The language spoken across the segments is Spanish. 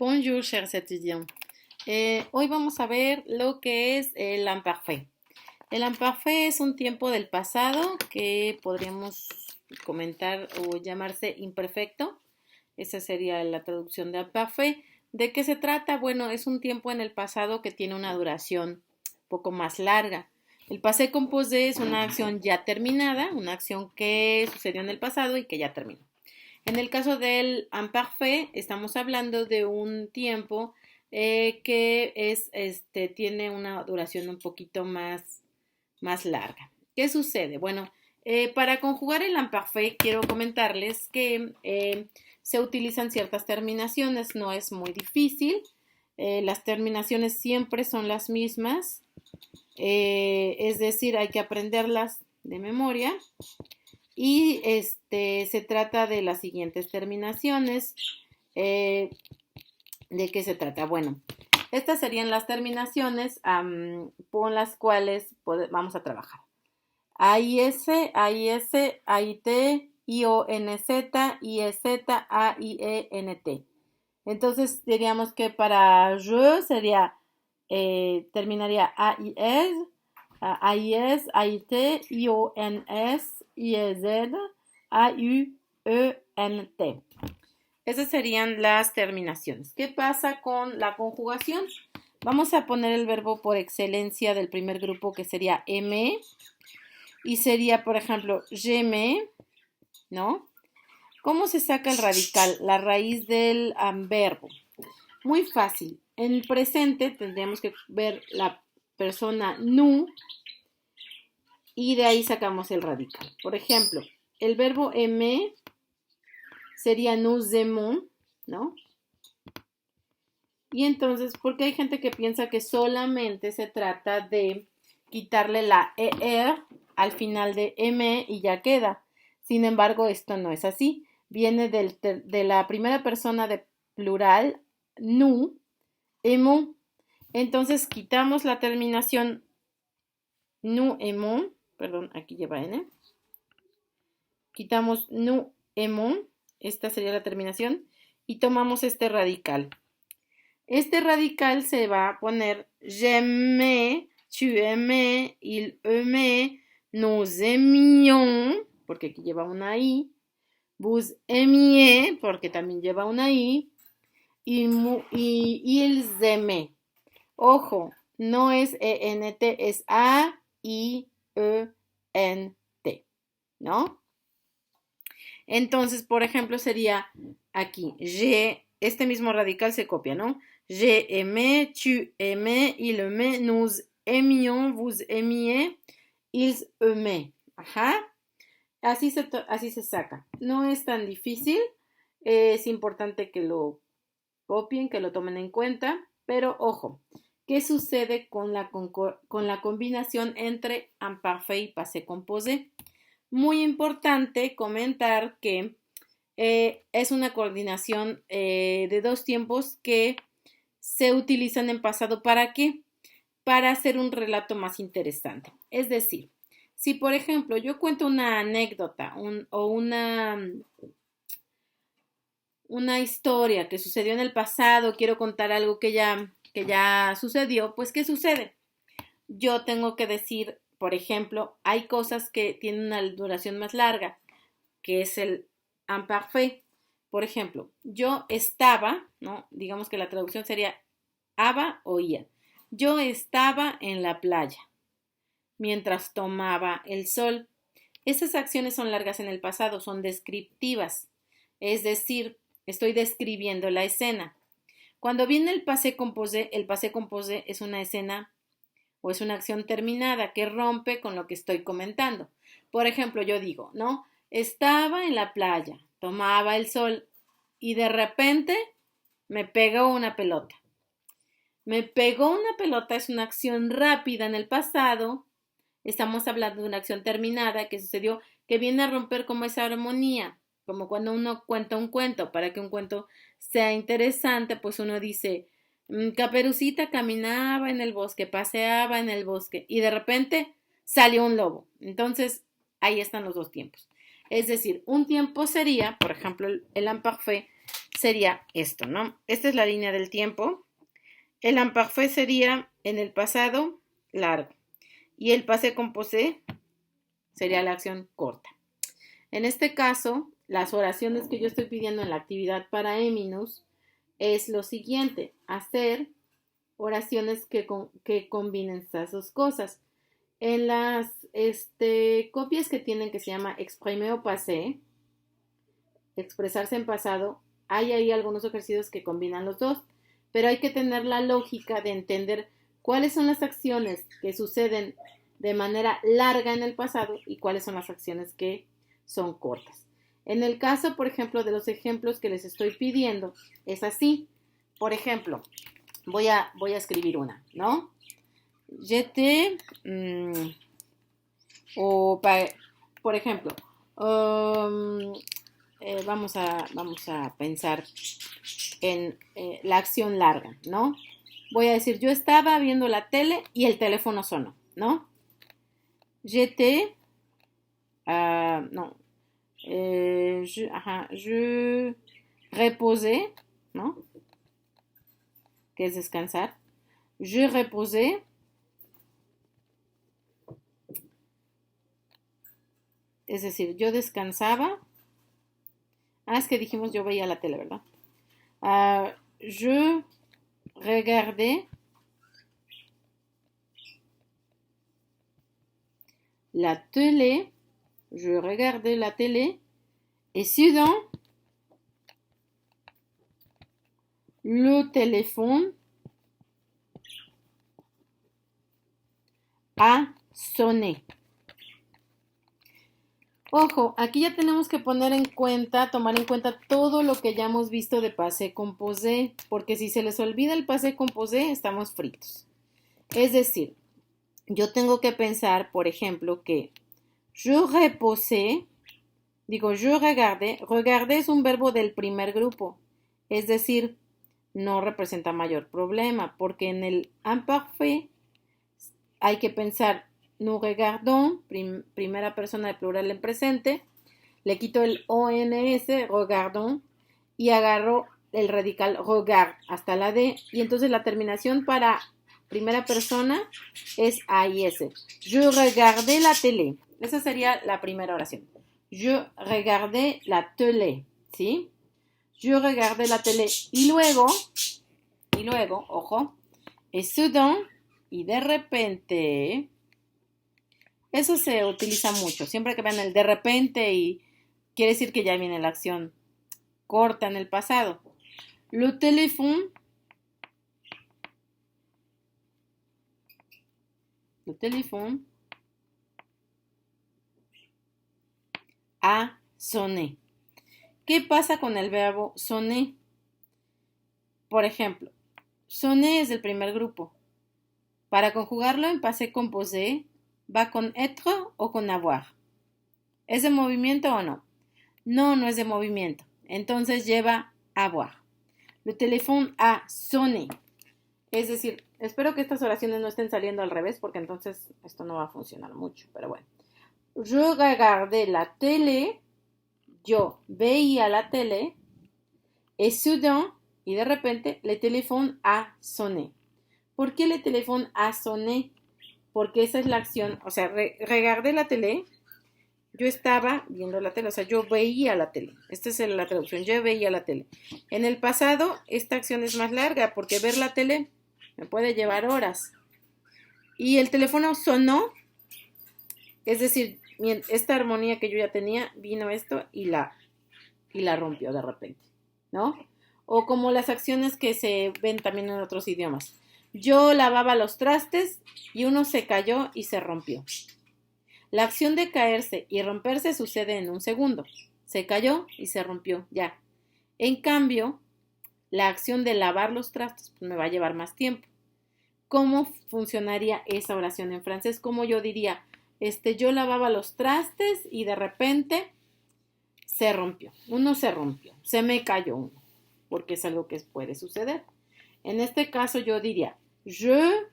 Bonjour, chers étudiants. Hoy vamos a ver lo que es el imparfait. El imparfait es un tiempo del pasado que podríamos comentar o llamarse imperfecto. Esa sería la traducción de imparfait. ¿De qué se trata? Bueno, es un tiempo en el pasado que tiene una duración un poco más larga. El passé composé es una acción ya terminada, una acción que sucedió en el pasado y que ya terminó. En el caso del imparfait, estamos hablando de un tiempo que tiene una duración un poquito más larga. ¿Qué sucede? Bueno, para conjugar el imparfait quiero comentarles que se utilizan ciertas terminaciones, no es muy difícil. Las terminaciones siempre son las mismas, es decir, hay que aprenderlas de memoria. Y se trata de las siguientes terminaciones. ¿De qué se trata? Bueno, estas serían las terminaciones con las cuales vamos a trabajar. AIS, AIS, AIT, IONZ, IEZ, AIENT. Entonces diríamos que para je sería, terminaría AIS, AIS, AIT, IONS, IEZ, AUENT. Esas serían las terminaciones. ¿Qué pasa con la conjugación? Vamos a poner el verbo por excelencia del primer grupo, que sería aimer, y sería, por ejemplo, j'aimais, ¿no? ¿Cómo se saca el radical, la raíz del verbo? Muy fácil. En el presente tendríamos que ver la persona nous y de ahí sacamos el radical. Por ejemplo, el verbo aimer sería nous aimons, ¿no? Y entonces, porque hay gente que piensa que solamente se trata de quitarle la ER al final de aimer y ya queda. Sin embargo, esto no es así. Viene de la primera persona de plural, nous, aimons. Entonces, quitamos la terminación nous aimons, perdón, aquí lleva N. Quitamos nous aimons, esta sería la terminación, y tomamos este radical. Este radical se va a poner j'aimais, tu aimais, il aimait, nous aimions, porque aquí lleva una I, vous aimiez, porque también lleva una I, y ils aimaient. Ojo, no es ENT, es AIENT, ¿no? Entonces, por ejemplo, sería aquí, este mismo radical se copia, ¿no? J'ai aimé, tu aimais, il aimait, nous aimions, vous aimiez, ils aimaient. Ajá. Así se saca. No es tan difícil. Es importante que lo copien, que lo tomen en cuenta. Pero ojo, ¿qué sucede con la combinación entre imparfait y passé composé? Muy importante comentar que es una coordinación de dos tiempos que se utilizan en pasado. ¿Para qué? Para hacer un relato más interesante. Es decir, si por ejemplo yo cuento una anécdota o una historia que sucedió en el pasado, quiero contar algo que ya sucedió, pues ¿qué sucede? Yo tengo que decir, por ejemplo, hay cosas que tienen una duración más larga, que es el imparfait. Por ejemplo, yo estaba, ¿no? Digamos que la traducción sería Aba oía. Yo estaba en la playa mientras tomaba el sol. Esas acciones son largas en el pasado, son descriptivas. Es decir, estoy describiendo la escena. Cuando viene el passé composé es una escena o es una acción terminada que rompe con lo que estoy comentando. Por ejemplo, yo digo, ¿no? Estaba en la playa, tomaba el sol y de repente me pegó una pelota. Me pegó una pelota es una acción rápida en el pasado. Estamos hablando de una acción terminada que sucedió, que viene a romper como esa armonía, como cuando uno cuenta un cuento. Para que un cuento sea interesante, pues uno dice, Caperucita caminaba en el bosque, paseaba en el bosque y de repente salió un lobo. Entonces, ahí están los dos tiempos. Es decir, un tiempo sería, por ejemplo, el imparfait sería esto, ¿no? Esta es la línea del tiempo. El imparfait sería en el pasado largo y el passé composé sería la acción corta. En este caso, las oraciones que yo estoy pidiendo en la actividad para Eminus es lo siguiente, hacer oraciones que combinen estas dos cosas. En las copias que tienen que se llama exprimer au passé, expresarse en pasado, hay ahí algunos ejercicios que combinan los dos, pero hay que tener la lógica de entender cuáles son las acciones que suceden de manera larga en el pasado y cuáles son las acciones que son cortas. En el caso, por ejemplo, de los ejemplos que les estoy pidiendo, es así. Por ejemplo, voy a escribir una, ¿no? J'étais, por ejemplo, vamos a pensar en la acción larga, ¿no? Voy a decir, yo estaba viendo la tele y el teléfono sonó, ¿no? J'étais, no, je reposais, ¿no? Que es descansar. Je reposais. Es decir, yo descansaba. Es que dijimos yo veía la tele, ¿verdad? Je regardais la télé. Je regardais la télé. Et soudain, le téléphone a sonné. Ojo, aquí ya tenemos que tomar en cuenta todo lo que ya hemos visto de passé composé, porque si se les olvida el passé composé, estamos fritos. Es decir, yo tengo que pensar, por ejemplo, que je reposé, je regardé es un verbo del primer grupo, es decir, no representa mayor problema, porque en el imparfait hay que pensar nous regardons, primera persona de plural en presente, le quito el ONS, regardons, y agarro el radical regard hasta la D, y entonces la terminación para primera persona es AIS. Je regardais la télé. Esa sería la primera oración. Je regardais la télé, ¿sí? Je regardais la télé. Y luego, ojo, et soudain, y de repente, eso se utiliza mucho. Siempre que vean el de repente y quiere decir que ya viene la acción corta en el pasado. Le téléphone a sonné. ¿Qué pasa con el verbo sonné? Por ejemplo, sonné es el primer grupo. Para conjugarlo en passé composé, ¿va con être o con avoir? ¿Es de movimiento o no? No, no es de movimiento. Entonces lleva avoir. Le téléphone a sonné. Es decir, espero que estas oraciones no estén saliendo al revés porque entonces esto no va a funcionar mucho, pero bueno. Je regardais la télé, yo veía la tele, et soudain, y de repente, le téléphone a sonné. ¿Por qué le téléphone a sonné? Porque esa es la acción, o sea, regardé la tele, yo estaba viendo la tele, o sea, yo veía la tele. Esta es la traducción, yo veía la tele. En el pasado, esta acción es más larga porque ver la tele me puede llevar horas. Y el teléfono sonó, es decir, esta armonía que yo ya tenía, vino esto y la rompió de repente, ¿no? O como las acciones que se ven también en otros idiomas. Yo lavaba los trastes y uno se cayó y se rompió. La acción de caerse y romperse sucede en un segundo. Se cayó y se rompió, ya. En cambio, la acción de lavar los trastes pues, me va a llevar más tiempo. ¿Cómo funcionaría esa oración en francés? ¿Cómo yo diría? Yo lavaba los trastes y de repente se rompió. Uno se rompió. Se me cayó uno. Porque es algo que puede suceder. En este caso yo diría je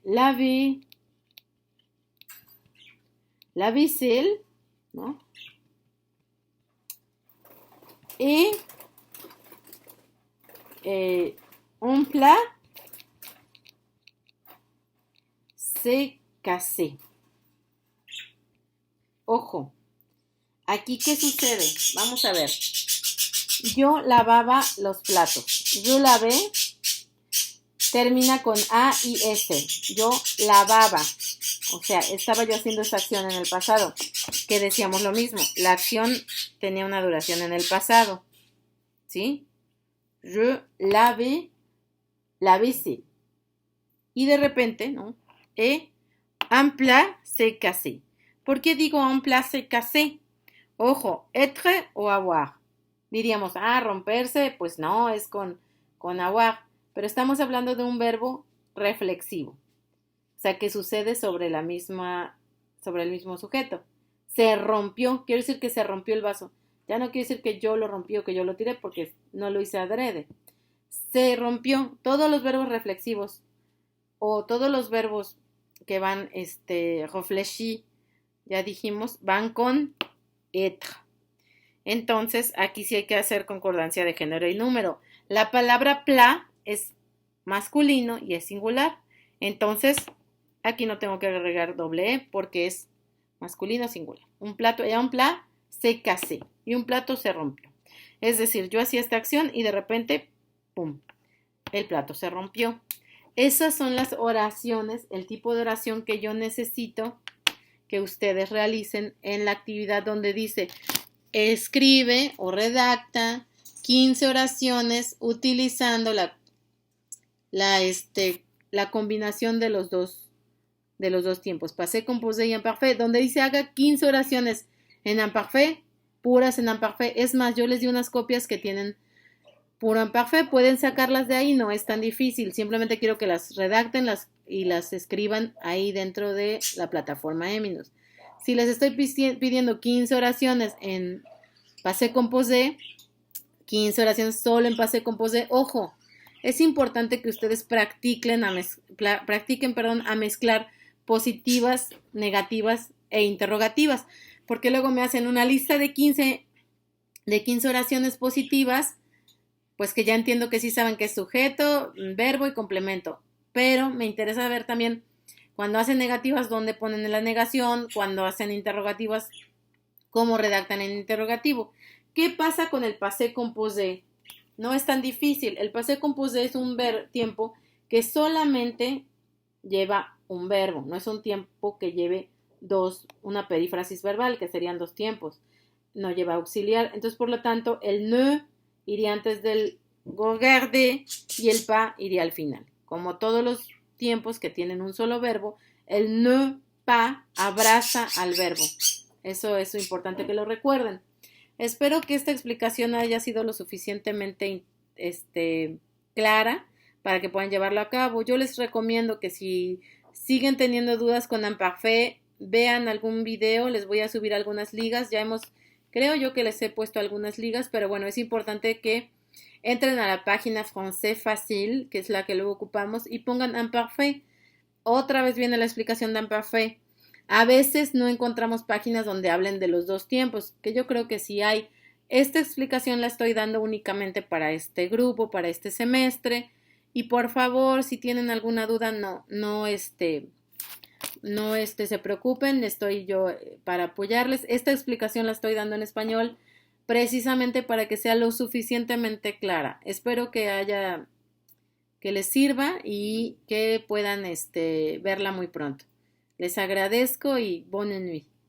lavais la vaisselle, ¿no? Et un plat s'est cassé. Ojo, aquí ¿qué sucede? Vamos a ver. Yo lavaba los platos. Yo lavé, termina con A y S. Yo lavaba. O sea, estaba yo haciendo esa acción en el pasado. Que decíamos lo mismo. La acción tenía una duración en el pasado. ¿Sí? Je lavais la vaisselle. Y de repente, ¿no? Un plat s'est cassé. ¿Por qué digo un plat s'est cassé? Ojo, être o avoir. Diríamos, romperse, pues no, es con avoir. Pero estamos hablando de un verbo reflexivo. O sea, que sucede sobre el mismo sujeto. Se rompió, quiere decir que se rompió el vaso. Ya no quiere decir que yo lo rompí o que yo lo tiré porque no lo hice adrede. Se rompió. Todos los verbos reflexivos o todos los verbos que van, réfléchi, ya dijimos, van con être. Entonces, aquí sí hay que hacer concordancia de género y número. La palabra plat es masculino y es singular. Entonces, aquí no tengo que agregar doble E porque es masculino singular. Un plat se cassé y un plato se rompió. Es decir, yo hacía esta acción y de repente, ¡pum!, el plato se rompió. Esas son las oraciones, el tipo de oración que yo necesito que ustedes realicen en la actividad donde dice escribe o redacta 15 oraciones utilizando la combinación de los dos tiempos, passé, composé y imparfait, donde dice haga 15 oraciones en imparfait, puras en imparfait. Es más, yo les di unas copias que tienen puro imparfait, pueden sacarlas de ahí, no es tan difícil, simplemente quiero que las redacten y las escriban ahí dentro de la plataforma Eminos. Si les estoy pidiendo 15 oraciones en passé composé, 15 oraciones solo en passé composé, ojo, es importante que ustedes practiquen a mezclar positivas, negativas e interrogativas, porque luego me hacen una lista de 15 oraciones positivas, pues que ya entiendo que sí saben que es sujeto, verbo y complemento, pero me interesa ver también cuando hacen negativas dónde ponen la negación, cuando hacen interrogativas cómo redactan en interrogativo. ¿Qué pasa con el passé composé? No es tan difícil. El passé composé es un tiempo que solamente lleva un verbo, no es un tiempo que lleve una perífrasis verbal, que serían dos tiempos. No lleva auxiliar. Entonces, por lo tanto, el ne iría antes del regarder y el pas iría al final. Como todos los tiempos que tienen un solo verbo, el ne pas abraza al verbo. Eso es importante que lo recuerden. Espero que esta explicación haya sido lo suficientemente clara para que puedan llevarlo a cabo. Yo les recomiendo que si siguen teniendo dudas con imparfait, vean algún video, les voy a subir algunas ligas. Creo yo que les he puesto algunas ligas, pero bueno, es importante que entren a la página Français Facile, que es la que luego ocupamos, y pongan imparfait. Otra vez viene la explicación de imparfait. A veces no encontramos páginas donde hablen de los dos tiempos, que yo creo que sí hay. Esta explicación la estoy dando únicamente para este grupo, para este semestre. Y por favor, si tienen alguna duda, no se preocupen, estoy yo para apoyarles. Esta explicación la estoy dando en español precisamente para que sea lo suficientemente clara. Espero que les sirva y que puedan verla muy pronto. Les agradezco y bonne nuit.